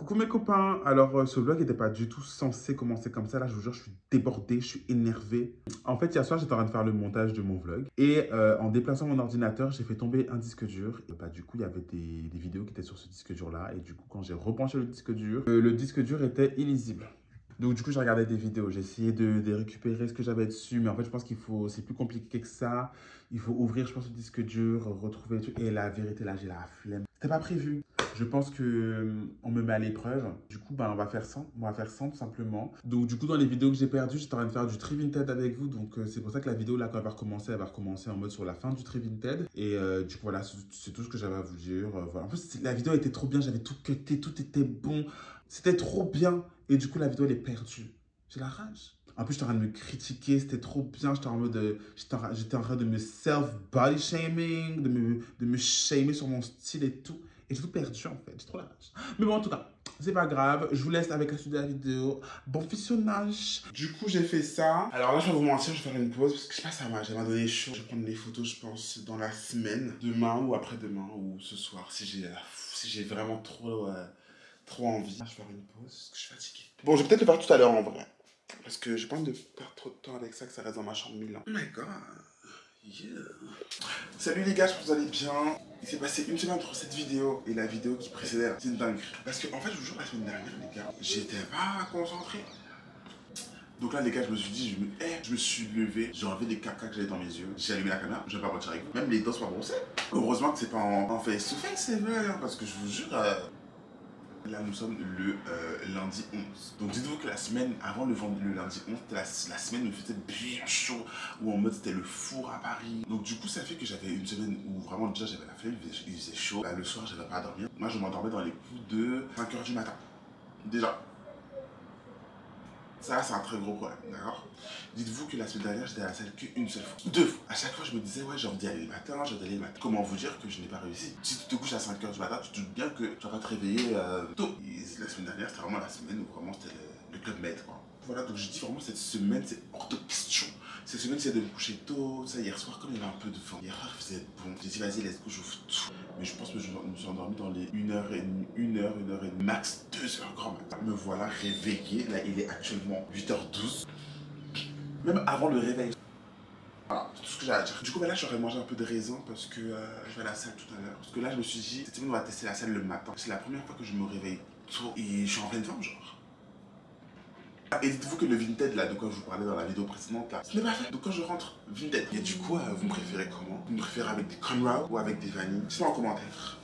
Coucou mes copains, alors ce vlog n'était pas du tout censé commencer comme ça, là je vous jure je suis débordé, je suis énervé. En fait hier soir j'étais en train de faire le montage de mon vlog et en déplaçant mon ordinateur j'ai fait tomber un disque dur. Et du coup il y avait des vidéos qui étaient sur ce disque dur là et du coup quand j'ai repenché le disque dur était illisible. Donc du coup j'ai regardé des vidéos, j'ai essayé de récupérer ce que j'avais dessus mais en fait je pense c'est plus compliqué que ça. Il faut ouvrir je pense le disque dur, retrouver le truc et la vérité là j'ai la flemme. C'était pas prévu. Je pense que on me met à l'épreuve. Du coup, on va faire 100. On va faire 100 tout simplement. Donc, du coup, dans les vidéos que j'ai perdues, j'étais en train de faire du Tree Vinted avec vous. Donc, c'est pour ça que la vidéo, là, quand elle va recommencer en mode sur la fin du Tree Vinted. Et du coup, voilà, c'est tout ce que j'avais à vous dire. Voilà. En plus, la vidéo était trop bien. J'avais tout cuté, tout était bon. C'était trop bien. Et du coup, la vidéo, elle est perdue. J'ai la rage. En plus, j'étais en train de me critiquer, c'était trop bien. J'étais en mode, j'étais en train de me self-body shaming, de me shamer sur mon style et tout. Et j'ai tout perdu en fait, j'ai trop la rage. Mais bon, en tout cas, c'est pas grave. Je vous laisse avec la suite de la vidéo. Bon visionnage. Du coup, j'ai fait ça. Alors là, je vais vous mentir, je vais faire une pause parce que je sais pas, ça m'a donné chaud. Je vais prendre les photos, je pense, dans la semaine. Demain ou après-demain ou ce soir, si j'ai vraiment trop envie. Je vais faire une pause parce que je suis fatigué. Bon, je vais peut-être le faire tout à l'heure en vrai. Parce que j'ai pas envie de perdre trop de temps avec ça, que ça reste dans ma chambre 1000 ans. Oh my god. Yeah. Salut les gars, j'espère que vous allez bien. Il s'est passé une semaine entre cette vidéo et la vidéo qui précédait. C'est une dinguerie. Parce que en fait, je vous jure, la semaine dernière, les gars, j'étais pas concentré. Donc là, les gars, je me suis dit, je me suis levé, j'ai enlevé des caca que j'avais dans mes yeux, j'ai allumé la caméra, je vais pas mentir avec vous. Même les dents sont pas brossées. Heureusement que c'est pas en face-to-face, c'est vrai, parce que je vous jure. Là, nous sommes le lundi 11. Donc, dites-vous que la semaine avant le lundi 11, la semaine où il faisait bien chaud, où en mode c'était le four à Paris. Donc, du coup, ça fait que j'avais une semaine où vraiment déjà j'avais la flemme, il faisait chaud. Le soir, j'avais pas à dormir. Moi, je m'endormais dans les coups de 5 h du matin. Déjà. Ça, c'est un très gros problème, d'accord? Dites-vous que la semaine dernière, j'étais à la salle qu'une seule fois. 2 fois. À chaque fois, je me disais, ouais, j'ai envie d'y aller le matin, j'ai envie d'y aller le matin. Comment vous dire que je n'ai pas réussi? Si tu te couches à 5 h du matin, tu te doutes bien que tu vas pas te réveiller tôt. Et la semaine dernière, c'était vraiment la semaine où vraiment c'était le club med, quoi. Voilà, donc je dis vraiment, cette semaine, c'est hors de question. Cette semaine, c'est de me coucher tôt. Ça, hier soir, comme il y avait un peu de vent, hier soir, il faisait bon. J'ai dit, vas-y, let's go, j'ouvre tout. Mais je pense que je me suis endormi dans les 1 h, max 2 h grand matin. Me voilà réveillé. Là, il est actuellement 8 h 12. Même avant le réveil. Voilà, c'est tout ce que j'ai à dire. Du coup, là, j'aurais mangé un peu de raisin parce que je vais à la salle tout à l'heure. Parce que là, je me suis dit, cette semaine, on va tester la salle le matin. C'est la première fois que je me réveille tôt et je suis en pleine forme, genre. Et dites-vous que le Vinted, là, de quoi je vous parlais dans la vidéo précédente, là, ce n'est pas fait. Donc quand je rentre, Vinted. Et du coup, vous me préférez comment? Vous me préférez avec des cornrows ou avec des vanilles? Dites-moi en commentaire.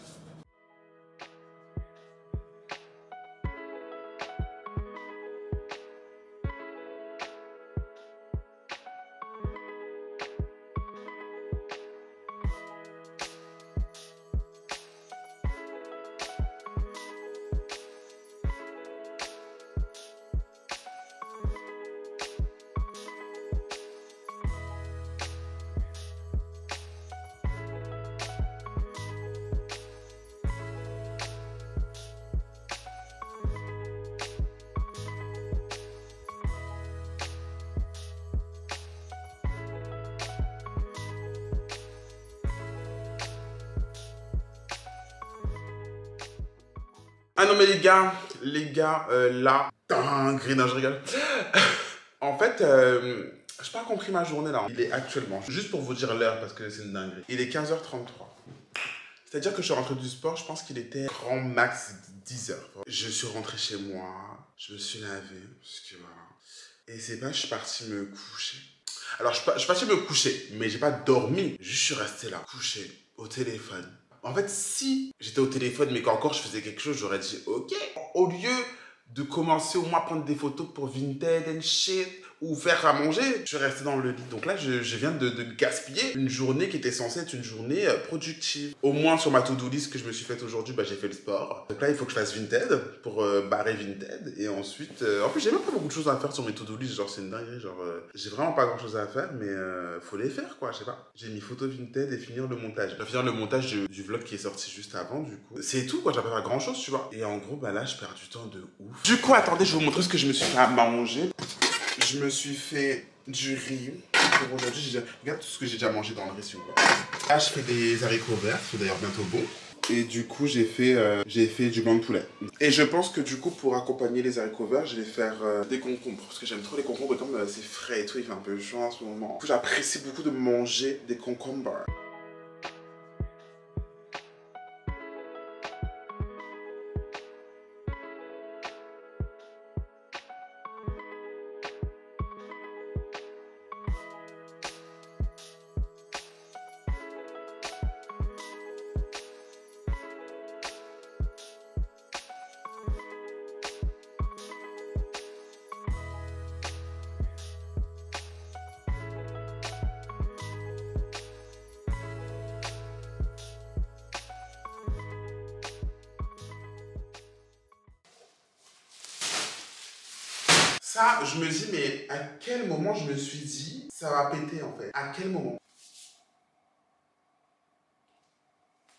Ah non mais les gars, là, dingue, non je rigole. En fait, j'ai pas compris ma journée là. Il est actuellement, juste pour vous dire l'heure parce que c'est une dinguerie. Il est 15 h 33. C'est-à-dire que je suis rentré du sport, je pense qu'il était grand max 10 h. Je suis rentré chez moi, je me suis lavé, parce que voilà. Et c'est pas, je suis parti me coucher. Alors je suis parti me coucher, mais j'ai pas dormi. Je suis resté là, couché, au téléphone. En fait, si j'étais au téléphone, mais qu'encore je faisais quelque chose, j'aurais dit ok. Au lieu de commencer au moins à prendre des photos pour Vinted and shit, ou faire à manger, je suis resté dans le lit. Donc là, je viens de gaspiller une journée qui était censée être une journée productive. Au moins sur ma to-do list que je me suis faite aujourd'hui, j'ai fait le sport. Donc là, il faut que je fasse Vinted pour barrer Vinted. Et ensuite, en plus, j'ai même pas beaucoup de choses à faire sur mes to-do list. Genre, c'est une dinguerie. Genre, j'ai vraiment pas grand chose à faire, mais faut les faire, quoi. Je sais pas. J'ai mis photo Vinted et finir le montage. Je vais finir le montage du vlog qui est sorti juste avant, du coup. C'est tout, quoi. J'ai pas fait grand chose, tu vois. Et en gros, là, je perds du temps de ouf. Du coup, attendez, je vais vous montrer ce que je me suis fait à manger. Je me suis fait du riz. Pour aujourd'hui, regarde tout ce que j'ai déjà mangé dans le riz, quoi. Là, je fais des haricots verts, c'est d'ailleurs bientôt bon. Et du coup, j'ai fait du blanc de poulet. Et je pense que du coup, pour accompagner les haricots verts, je vais faire des concombres. Parce que j'aime trop les concombres. Et comme c'est frais et tout, il fait un peu chaud en ce moment. Du coup, j'apprécie beaucoup de manger des concombres. Ça, je me dis, mais à quel moment je me suis dit, ça va péter en fait? À quel moment?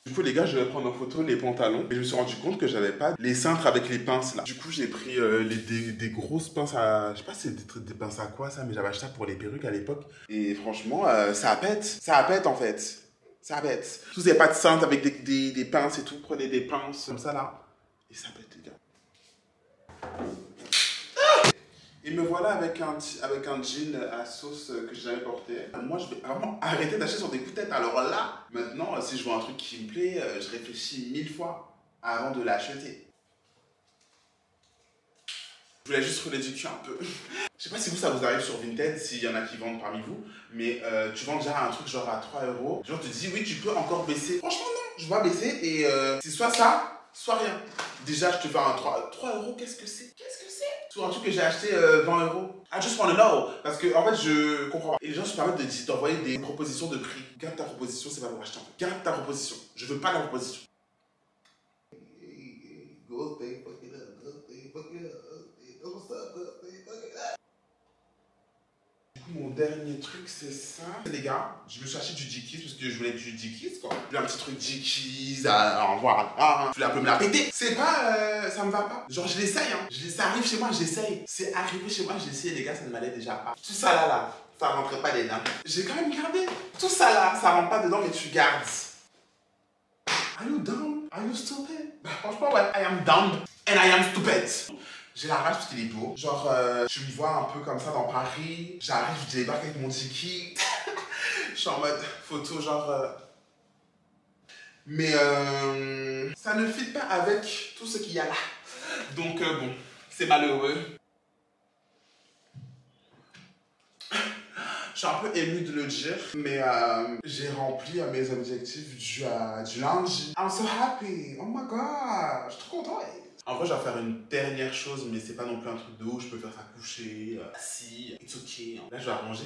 Du coup, les gars, je vais prendre en photo les pantalons. Et je me suis rendu compte que j'avais pas les cintres avec les pinces là. Du coup, j'ai pris des grosses pinces à. Je sais pas si c'est des pinces à quoi ça, mais j'avais acheté ça pour les perruques à l'époque. Et franchement, ça pète. Ça pète en fait. Ça pète. Si vous n'avez pas de cintre avec des pinces et tout, prenez des pinces comme ça là. Et ça pète, les gars. Et me voilà avec un jean à sauce que j'ai jamais porté. Moi, je vais vraiment arrêter d'acheter sur des coups de tête. Alors là, maintenant, si je vois un truc qui me plaît, je réfléchis 1000 fois avant de l'acheter. Je voulais juste rouler du cul un peu. Je sais pas si vous, ça vous arrive sur Vinted, s'il y en a qui vendent parmi vous, mais tu vends déjà un truc genre à 3 euros. Genre, tu te dis, oui, tu peux encore baisser. Franchement, non, je vais baisser et c'est soit ça, soit rien. Déjà, je te fais un 3 euros, qu'est-ce que c'est? Sur un truc que j'ai acheté 20 euros. I just wanna know. Parce que, en fait, je comprends pas. Et les gens se permettent d'envoyer des propositions de prix. Garde ta proposition, c'est pas pour acheter en fait. Garde ta proposition. Je veux pas la proposition. Mon dernier truc, c'est ça. Les gars, je me suis acheté du Dickies parce que je voulais du Dickies, quoi. Je voulais un petit truc Dickies, voilà. Je voulais un peu me la péter. C'est pas, ça me va pas. Genre, je l'essaye, hein. Ça arrive chez moi, j'essaye. C'est arrivé chez moi, j'ai essayé, les gars, ça ne m'allait déjà pas. Tout ça là, ça rentrait pas dedans. J'ai quand même gardé. Tout ça là, ça rentre pas dedans, mais tu gardes. Are you dumb? Are you stupid? Bah, franchement, ouais. I am dumb and I am stupid. J'ai la rage parce qu'il est beau. Genre, je me vois un peu comme ça dans Paris. J'arrive, je débarque avec mon tiki. Je suis en mode photo, genre. Mais ça ne fit pas avec tout ce qu'il y a là. Donc, bon, c'est malheureux. Je suis un peu ému de le dire, mais j'ai rempli mes objectifs du lundi. I'm so happy. Oh my god, je suis trop contente. En vrai, je vais faire une dernière chose, mais c'est pas non plus un truc de ouf. Je peux faire ça coucher, assis, it's ok. Là, je vais arranger.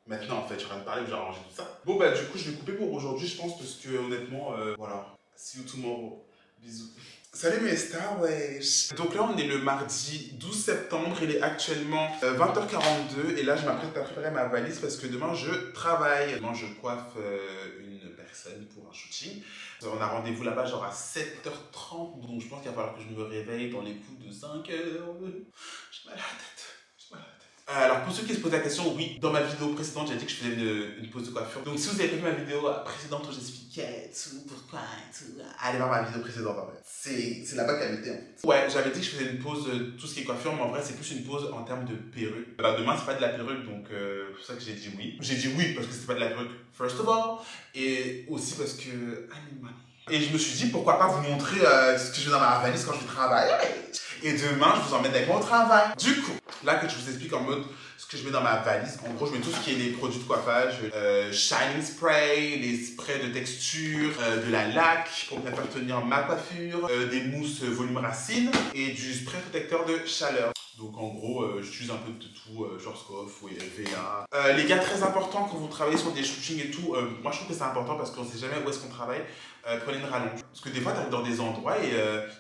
Maintenant, en fait, je suis en train de parler, mais je vais arranger tout ça. Bon, bah, du coup, je vais couper pour aujourd'hui, je pense, parce que honnêtement, voilà. See you tomorrow. Bisous. Salut mes stars, wesh. Donc là, on est le mardi 12 septembre. Il est actuellement 20h42. Et là, je m'apprête à préparer ma valise parce que demain, je travaille. Demain, je coiffe une personne pour un shooting. On a rendez-vous là-bas genre à 7h30, donc je pense qu'il va falloir que je me réveille dans les coups de 5h. J'ai mal à la tête. Alors pour ceux qui se posent la question, oui, dans ma vidéo précédente, j'ai dit que je faisais une pause de coiffure. Donc si vous avez vu ma vidéo précédente où j'expliquais tout, pourquoi et tout, allez voir ma vidéo précédente en fait. C'est là-bas qu'elle était en fait. Ouais, j'avais dit que je faisais une pause de tout ce qui est coiffure, mais en vrai c'est plus une pause en termes de perruque. Bah demain c'est pas de la perruque, donc c'est pour ça que j'ai dit oui. J'ai dit oui parce que c'était pas de la perruque, first of all, et aussi parce que I need money. Et je me suis dit pourquoi pas vous montrer ce que je fais dans ma valise quand je travaille. Et demain, je vous emmène avec moi au travail. Du coup, là que je vous explique en mode ce que je mets dans ma valise, en gros, je mets tout ce qui est les produits de coiffage, shining spray, les sprays de texture, de la laque pour bien faire tenir ma coiffure, des mousses volume racine et du spray protecteur de chaleur. Donc en gros, j'utilise un peu de tout, Schwarzkopf, VA. Les gars, très important quand vous travaillez sur des shootings et tout, moi je trouve que c'est important parce qu'on ne sait jamais où est-ce qu'on travaille. Prenez une rallonge. Parce que des fois, tu arrives dans des endroits et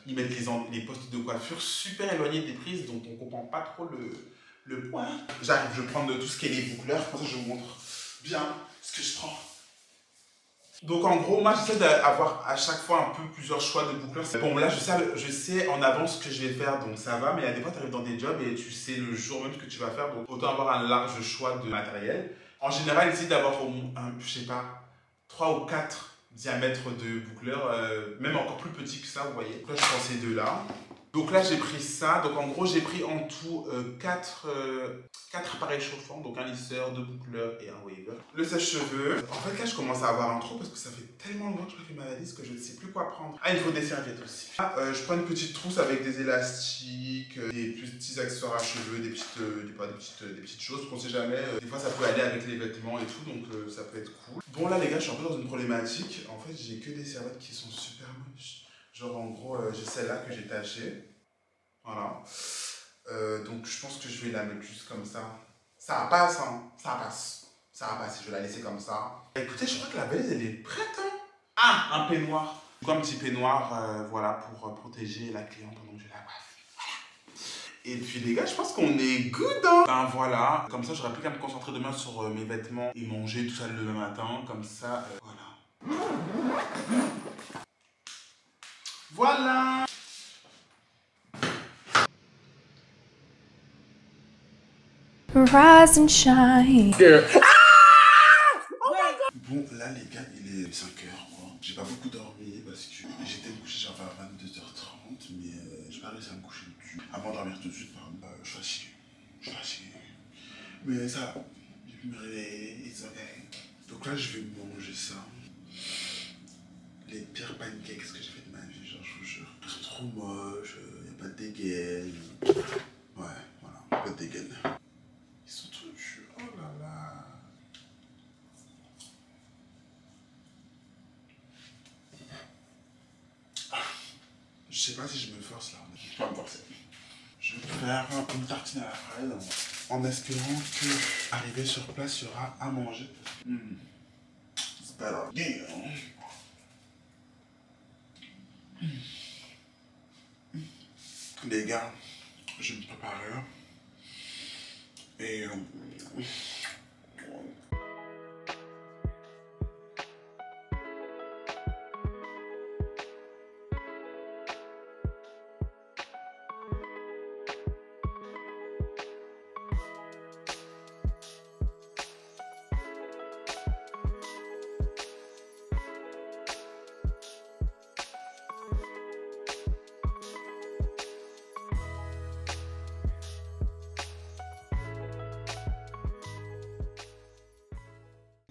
ils mettent les postes de coiffure super éloignés des prises, donc on ne comprend pas trop le point. J'arrive, je prends tout ce qui est les boucleurs, comme ça je vous montre bien ce que je prends. Donc en gros, moi j'essaie d'avoir à chaque fois un peu plusieurs choix de boucleurs. Bon là je sais en avance ce que je vais faire, donc ça va, mais il y a des fois tu arrives dans des jobs et tu sais le jour même ce que tu vas faire, donc autant avoir un large choix de matériel. En général, essaye d'avoir au moins, je sais pas, 3 ou 4 diamètre de boucleur, même encore plus petit que ça, vous voyez. Donc là, je prends ces deux-là. Donc là, j'ai pris ça. Donc en gros, j'ai pris en tout 4 appareils chauffants. Donc un lisseur, 2 boucleurs et un waver. Le sèche-cheveux. En fait, là, je commence à avoir un trou parce que ça fait tellement longtemps que je fais ma valise que je ne sais plus quoi prendre. Ah, il faut des serviettes aussi. Là, je prends une petite trousse avec des élastiques, des petits accessoires à cheveux, des petites choses. Parce qu'on sait jamais. Des fois, ça peut aller avec les vêtements et tout. Donc ça peut être cool. Bon, là, les gars, je suis un peu dans une problématique. En fait, j'ai que des serviettes qui sont super moches. Genre en gros, j'ai celle-là que j'ai tachée. Voilà. Donc je pense que je vais la mettre juste comme ça. Ça passe, hein. Ça passe. Ça va passer, je vais la laisser comme ça. Écoutez, je crois que la valise, elle est prête, hein. Ah, un peignoir. Un petit peignoir, voilà, pour protéger la cliente pendant que je la coiffe. Voilà. Et puis les gars, je pense qu'on est good, hein. Ben voilà. Comme ça, j'aurai plus qu'à me concentrer demain sur mes vêtements et manger tout ça le lendemain matin. Comme ça, voilà. Voilà. Rise and shine. Bon, là les gars, il est 5 heures. J'ai pas beaucoup dormi parce que j'étais me coucher genre vers 22h30, mais j'ai pas réussi à me coucher dessus. À m'endormir tout de suite, pardon. Je suis fatigué. Je suis fatigué. Mais ça, j'ai pu me réveiller, it's okay. Donc là, je vais manger ça. Les pires pancakes que j'ai fait de ma vie, genre, je vous jure. Ils sont trop moches, y a pas de dégaine. Ouais, voilà, pas de dégaine. Ils sont trop durs, oh là là. Je sais pas si je me force là, je vais pas me forcer. Je vais faire une tartine à la fraise en espérant que arrivé sur place, il y aura à manger. C'est pas grave. Les gars, je vais me préparer. Et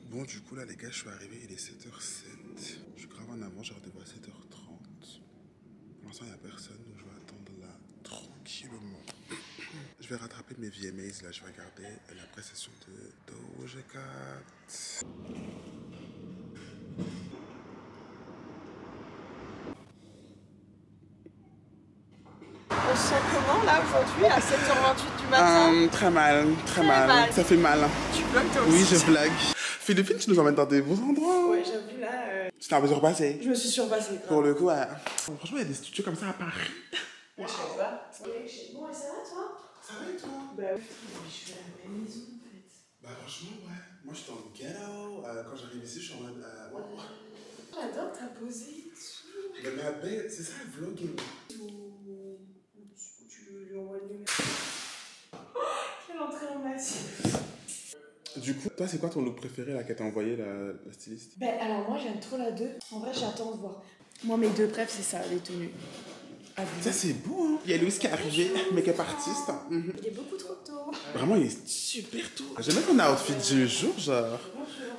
bon, du coup, là, les gars, je suis arrivé, il est 7h07. Je grave en avant, j'ai rendez-vous à 7h30. Pour l'instant, il n'y a personne, donc je vais attendre là, tranquillement. Je vais rattraper mes VMAs, là, je vais regarder la prestation de Doja Cat. On se sent comment là aujourd'hui à 7h28 du matin? Très mal, très mal. Ça fait mal. Tu vlogues toi aussi? Oui, je vlog. Philippine, tu nous emmènes dans des beaux endroits. Ouais, j'avoue là. Tu t'es un peu surpassée. Je me suis surpassée. Grave. Pour le coup, ouais. Franchement, il y a des studios comme ça à Paris. Wow. Je sais pas. Bon, et ça va toi? Ça va et toi? Bah oui, je vais à la même maison en fait. Bah franchement, ouais. Moi, j'étais en ghetto. Quand j'arrive ici, je suis en mode. J'adore ta posée et tout. Mais ma belle, c'est ça le vlogging. Où tu lui envoies le numéro. Quelle entrée en massif. Du coup, toi, c'est quoi ton look préféré là qu'elle t'a envoyé la styliste? Ben alors moi j'aime trop la 2. En vrai j'attends de voir. Moi mes deux préfs c'est ça, les tenues. Ça c'est beau hein. Il y a Louis qui est arrivé, make-up artiste. Il est beaucoup trop tôt. Vraiment il est super tôt. J'aime bien ton outfit du jour genre.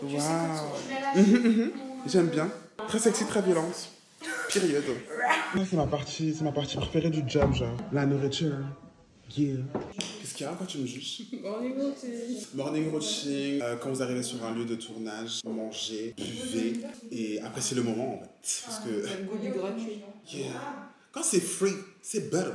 Waouh. J'aime bien. Très sexy, très violente. Période. C'est ma partie préférée du job genre. La nourriture. Yeah. Qu'est-ce qu'il y a quand tu me juges? Morning routine. Morning routine, quand vous arrivez sur un lieu de tournage, mangez, buvez et appréciez le moment en fait. Parce que. Le goût du gratuit. Yeah. Quand c'est free, c'est better.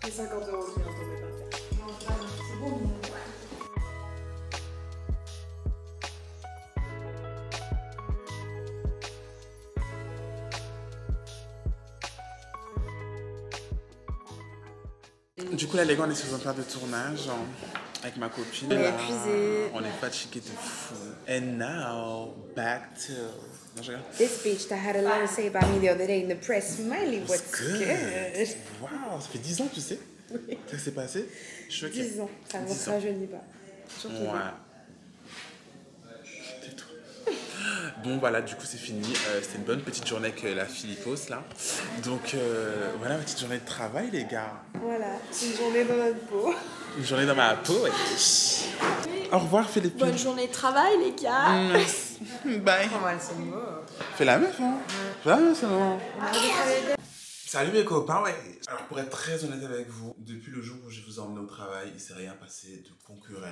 C'est 50 € qui vient tomber par terre. Non, c'est bon. Du coup, là, les gars, on est sur un plat de tournage avec ma copine. On est là. épuisés. On est fatigués de fou. And now, back to... Non, je regarde. This bitch that had a lot to say about me the other day in the press. Miley, what's good? Wow, ça fait 10 ans, tu sais. Oui. Ça s'est passé. Je suis choquée. 10 ans, ça ne 10 se ans. rajeunit pas. Surtout Ouais. Tais-toi. Bon, voilà, du coup, c'est fini. C'était une bonne petite journée avec la Philippos, là. Donc, voilà, ma petite journée de travail, les gars. voilà, c'est une journée dans notre peau. Une journée dans ma peau, ouais. Au revoir, Philippine. Bonne journée de travail, les gars. Bye. Comment elle se moque. Fais la meuf, hein. Fais la meuf, c'est bon. On a travailler. Salut mes copains, ouais. Alors pour être très honnête avec vous, depuis le jour où je vous ai emmené au travail, il s'est rien passé de concurrent.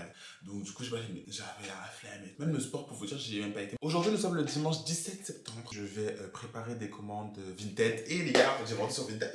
Donc du coup, j'avais la flemme. Même le sport, pour vous dire, j'y ai même pas été. Aujourd'hui, nous sommes le dimanche 17 septembre. Je vais préparer des commandes Vinted. Et les gars, j'ai vendu sur Vinted.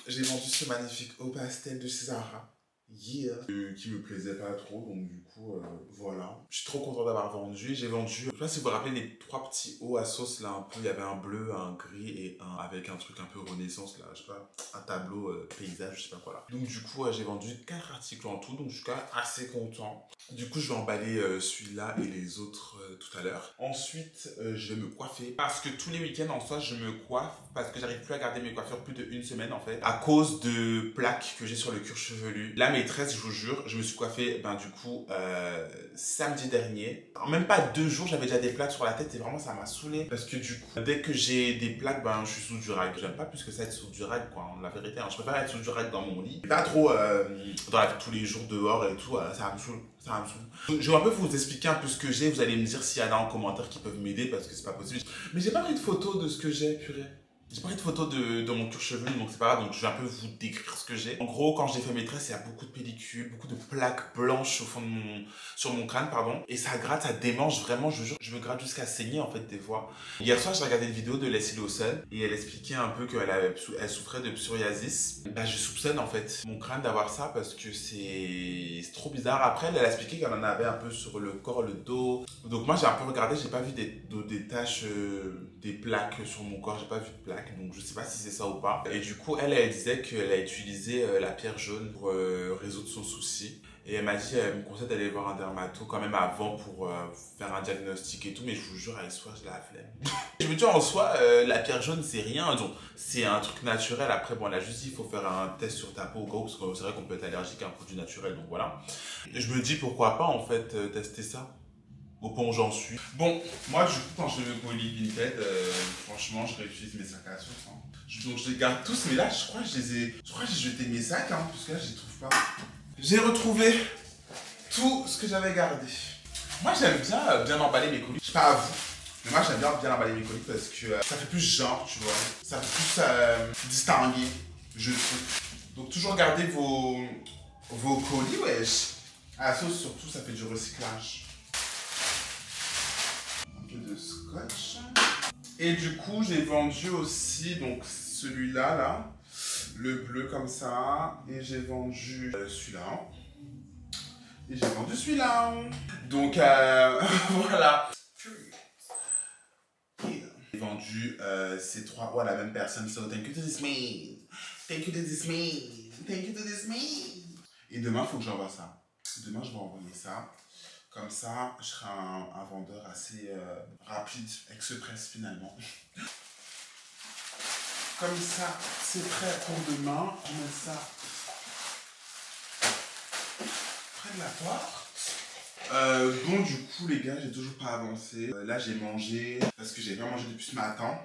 J'ai vendu ce magnifique haut pastel de Zara. Yeah. Qui me plaisait pas trop, donc du coup, voilà. Je suis trop content d'avoir vendu. J'ai vendu, je sais pas si vous vous rappelez les 3 petits hauts à sauce là, un peu. Il y avait un bleu, un gris et un avec un truc un peu renaissance là, je sais pas, un tableau paysage, je sais pas quoi là. Donc du coup, j'ai vendu 4 articles en tout, donc je suis quand même assez content. Du coup, je vais emballer celui-là et les autres tout à l'heure. Ensuite, je vais me coiffer parce que tous les week-ends en soi, je me coiffe parce que j'arrive plus à garder mes coiffures plus d'1 semaine en fait à cause de plaques que j'ai sur le cuir chevelu. Là, maîtresse, je vous jure, je me suis coiffé du coup samedi dernier. En même pas 2 jours, j'avais déjà des plaques sur la tête et vraiment ça m'a saoulé parce que du coup, dès que j'ai des plaques, je suis sous du rag. J'aime pas plus que ça être sous du rag quoi, la vérité. Je préfère être sous du rag dans mon lit. Pas trop dans la vie de tous les jours dehors et tout, ça me saoule. Je vais un peu vous expliquer un peu ce que j'ai. Vous allez me dire s'il y en a en commentaire qui peuvent m'aider parce que c'est pas possible. Mais j'ai pas pris de photo de ce que j'ai, purée. J'ai pas pris de photo de mon cuir chevelu, donc c'est pas grave, donc je vais un peu vous décrire ce que j'ai. En gros, quand j'ai fait mes tresses, il y a beaucoup de pellicules, beaucoup de plaques blanches au fond de sur mon crâne, pardon. Et ça gratte, ça démange vraiment, je vous jure, je me gratte jusqu'à saigner en fait des fois. Hier soir, j'ai regardé une vidéo de Leslie Lawson et elle expliquait un peu elle souffrait de psoriasis. Je soupçonne en fait mon crâne d'avoir ça parce que c'est trop bizarre. Après, elle a expliqué qu'elle en avait un peu sur le corps, le dos. Donc moi, j'ai un peu regardé, j'ai pas vu des taches, des plaques sur mon corps, j'ai pas vu de plaques. Donc je sais pas si c'est ça ou pas. Et du coup, elle disait qu'elle a utilisé la pierre jaune pour résoudre son souci. Et elle m'a dit, elle me conseille d'aller voir un dermato quand même avant pour faire un diagnostic et tout. Mais je vous jure, avec soi, j'ai la flemme. Je me dis en soi, la pierre jaune, c'est rien. C'est un truc naturel. Après, bon, là, juste il faut faire un test sur ta peau au gros, parce que c'est vrai qu'on peut être allergique à un produit naturel. Donc voilà. Et je me dis, pourquoi pas en fait tester ça au point où j'en suis. Bon, moi du coup quand je vais au lit Vinted, franchement je réutilise mes sacs à sauce. Donc je les garde tous, mais là je crois que j'ai jeté mes sacs, parce que là je les trouve pas. J'ai retrouvé tout ce que j'avais gardé. Moi j'aime bien emballer mes colis. Je sais pas à vous, mais moi j'aime bien emballer mes colis parce que ça fait plus genre, tu vois. Ça fait plus distinguer, je trouve. Donc toujours garder vos colis, wesh. À la sauce surtout, ça fait du recyclage. De scotch. Et du coup, j'ai vendu aussi donc celui-là, là, le bleu comme ça. Et j'ai vendu celui-là. Et j'ai vendu celui-là. Donc, voilà. J'ai vendu ces 3 à la même personne. So, thank you to this man. Thank you to this man. Thank you to this man. Et demain, il faut que j'envoie ça. Demain, je vais envoyer ça. Comme ça, je serai un vendeur assez rapide, express finalement. Comme ça, c'est prêt pour demain. Je mets ça près de la porte. Bon, du coup, les gars, j'ai toujours pas avancé. Là, j'ai mangé parce que j'ai bien mangé depuis ce matin.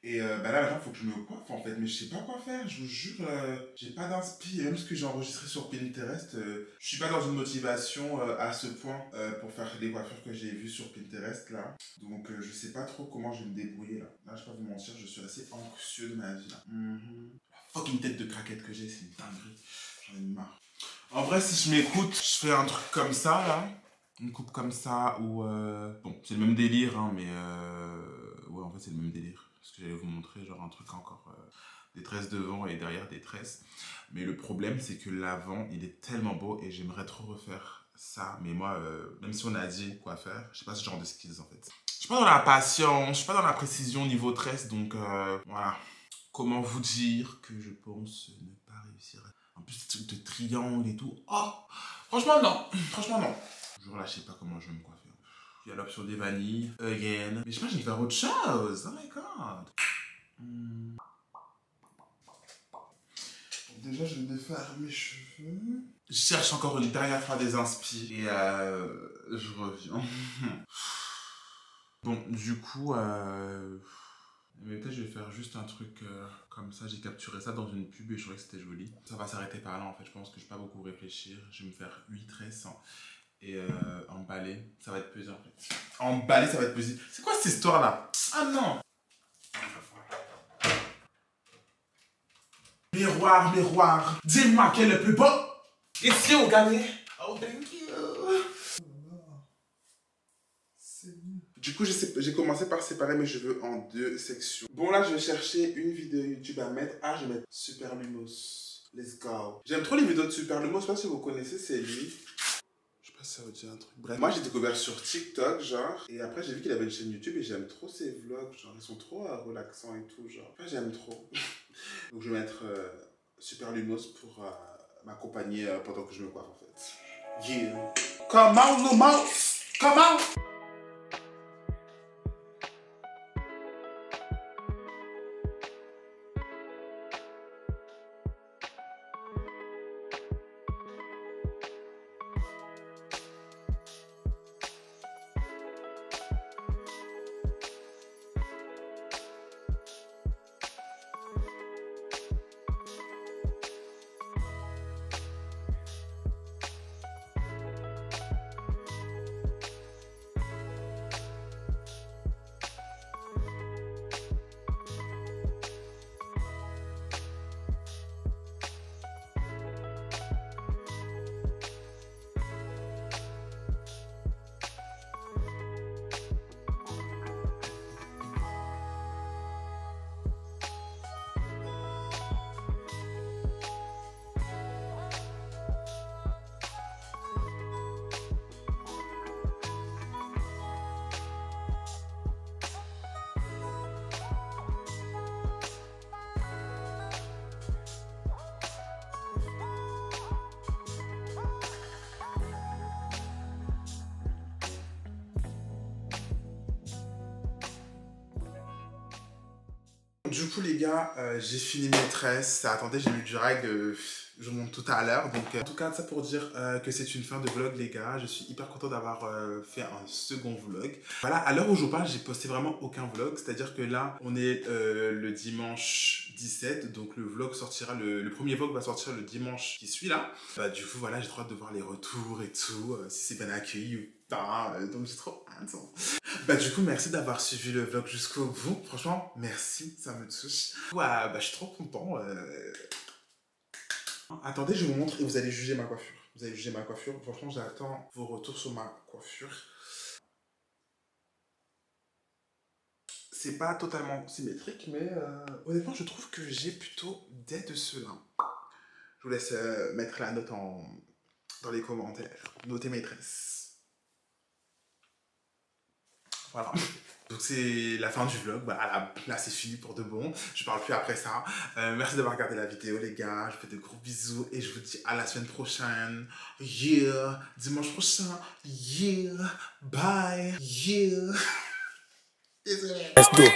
Et là, maintenant, il faut que je me coiffe en fait, mais je sais pas quoi faire, je vous jure, j'ai pas d'inspi, même ce que j'ai enregistré sur Pinterest, je suis pas dans une motivation à ce point pour faire les coiffures que j'ai vues sur Pinterest là, donc je sais pas trop comment je vais me débrouiller là. Là, je vais pas vous mentir, je suis assez anxieux de ma vie là. La fucking tête de craquette que j'ai, c'est une dinguerie, j'en ai marre. En vrai, si je m'écoute, je fais un truc comme ça là, une coupe comme ça, ou bon, c'est le même délire, mais ouais, en fait, c'est le même délire. Parce que j'allais vous montrer genre un truc encore des tresses devant et derrière des tresses, mais le problème c'est que l'avant il est tellement beau et j'aimerais trop refaire ça, mais moi même si on a dit quoi faire, je sais pas ce genre de skills en fait, je suis pas dans la patience, je suis pas dans la précision niveau tresse, donc voilà, comment vous dire que je pense ne pas réussir. En plus, des trucs de triangle et tout. Oh, franchement, non. Franchement, non. Je ne sais pas comment je vais me coiffer. Il y a l'option des vanilles. Again. Mais je sais pas, j'ai faire autre chose. Oh my god. Déjà, je vais défaire mes cheveux. Je cherche encore une dernière fois des inspi. Et je reviens. Bon, du coup, mais peut-être je vais faire juste un truc comme ça. J'ai capturé ça dans une pub et je trouvais que c'était joli. Ça va s'arrêter par là en fait. Je pense que je vais pas beaucoup réfléchir. Je vais me faire 8 tresses et emballer. Ça va être pesant en fait. Emballer, ça va être pesant. C'est quoi cette histoire là? Ah non! Miroir, miroir, dis-moi quel est le plus beau? Et si on gagnait? Oh, thank you! Du coup, j'ai commencé par séparer mes cheveux en 2 sections. Bon, là, je vais chercher une vidéo YouTube à mettre. Ah, je vais mettre Super Lumos. Let's go. J'aime trop les vidéos de Super Lumos. Je sais pas si vous connaissez, c'est lui. Je sais pas si ça vous dit un truc. Bref, moi, j'ai découvert sur TikTok, genre. Et après, j'ai vu qu'il avait une chaîne YouTube et j'aime trop ses vlogs. Genre, ils sont trop relaxants et tout, genre. Enfin, j'aime trop. Donc, je vais mettre Super Lumos pour m'accompagner pendant que je me coiffe, en fait. Yeah. Come on, Lumos! Come on! Du coup les gars, j'ai fini mes tresses. Attendez, j'ai mis du rag, je monte tout à l'heure. Donc en tout cas, ça pour dire que c'est une fin de vlog les gars. Je suis hyper content d'avoir fait un second vlog. Voilà, à l'heure où je vous parle, j'ai posté vraiment aucun vlog. C'est-à-dire que là, on est le dimanche 17. Donc le vlog sortira, le premier vlog va sortir le dimanche qui suit là. Du coup voilà, j'ai trop hâte de voir les retours et tout, si c'est bien accueilli ou pas. Donc j'ai trop hâte. Du coup, merci d'avoir suivi le vlog jusqu'au bout. Franchement, merci, ça me touche. Ouais, je suis trop content. Attendez, je vous montre et vous allez juger ma coiffure. Vous allez juger ma coiffure. Franchement, j'attends vos retours sur ma coiffure. C'est pas totalement symétrique, mais honnêtement, je trouve que j'ai plutôt des de ceux-là. Je vous laisse mettre la note dans les commentaires. Notez mes tresses. Voilà. Donc c'est la fin du vlog. Voilà, là c'est fini pour de bon. Je parle plus après ça. Merci d'avoir regardé la vidéo les gars. Je vous fais de gros bisous et je vous dis à la semaine prochaine. Yeah. Dimanche prochain. Yeah. Bye. Yeah. Désolé. Let's do it.